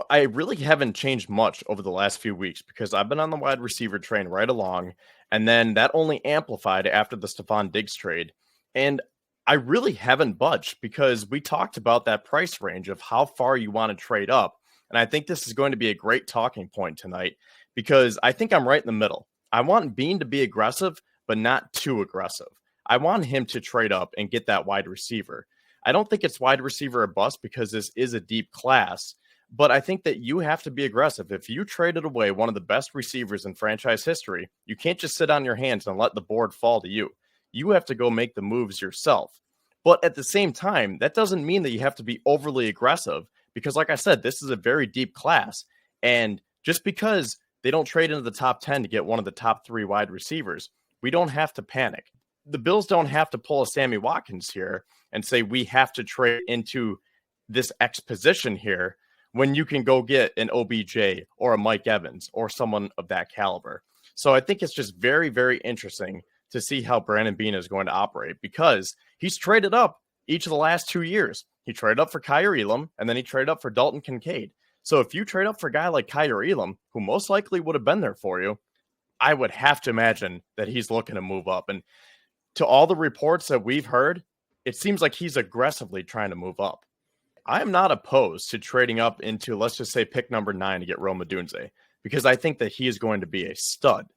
I really haven't changed much over the last few weeks because I've been on the wide receiver train right along, and then that only amplified after the Stephon Diggs trade. And I really haven't budged because we talked about that price range of how far you want to trade up. And I think this is going to be a great talking point tonight because I think I'm right in the middle. I want Beane to be aggressive, but not too aggressive. I want him to trade up and get that wide receiver. I don't think it's wide receiver or bust because this is a deep class. But I think that you have to be aggressive. If you traded away one of the best receivers in franchise history, you can't just sit on your hands and let the board fall to you. You have to go make the moves yourself. But at the same time, that doesn't mean that you have to be overly aggressive because, like I said, this is a very deep class. And just because they don't trade into the top 10 to get one of the top 3 wide receivers, we don't have to panic. The Bills don't have to pull a Sammy Watkins here and say we have to trade into this X position here when you can go get an OBJ or a Mike Evans or someone of that caliber. So I think it's just very, very interesting to see how Brandon Beane is going to operate because he's traded up each of the last 2 years. He traded up for Kyer Elam, and then he traded up for Dalton Kincaid. So if you trade up for a guy like Kyer Elam, who most likely would have been there for you, I would have to imagine that he's looking to move up. And to all the reports that we've heard, it seems like he's aggressively trying to move up. I am not opposed to trading up into, let's just say, pick number 9 to get Rome Odunze, because I think that he is going to be a stud.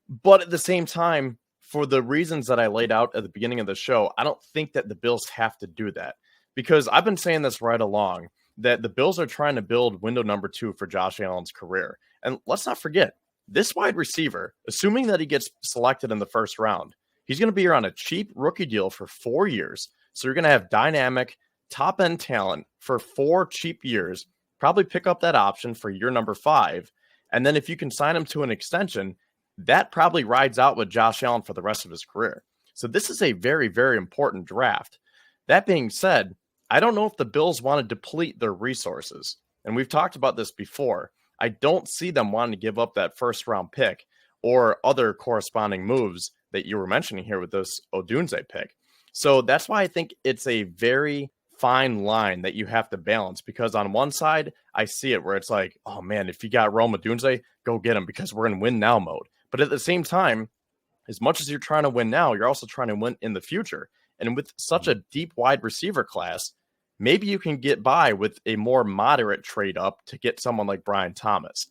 But at the same time, for the reasons that I laid out at the beginning of the show, I don't think that the Bills have to do that. Because I've been saying this right along, that the Bills are trying to build window number 2 for Josh Allen's career. And let's not forget, this wide receiver, assuming that he gets selected in the first round, he's going to be here on a cheap rookie deal for 4 years. So you're going to have dynamic, top-end talent for 4 cheap years, probably pick up that option for year number 5. And then if you can sign him to an extension, that probably rides out with Josh Allen for the rest of his career. So this is a very, very important draft. That being said, I don't know if the Bills want to deplete their resources. And we've talked about this before. I don't see them wanting to give up that first-round pick or other corresponding moves that you were mentioning here with this Odunze pick. So that's why I think it's a very fine line that you have to balance, because on one side, I see it where it's like, oh man, if you got Rome Odunze, go get him because we're in win now mode. But at the same time, as much as you're trying to win now, you're also trying to win in the future. And with such a deep wide receiver class, maybe you can get by with a more moderate trade up to get someone like Brian Thomas.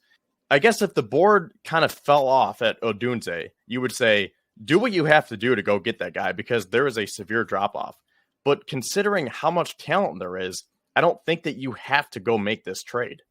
I guess if the board kind of fell off at Odunze, you would say, do what you have to do to go get that guy because there is a severe drop off. But considering how much talent there is, I don't think that you have to go make this trade.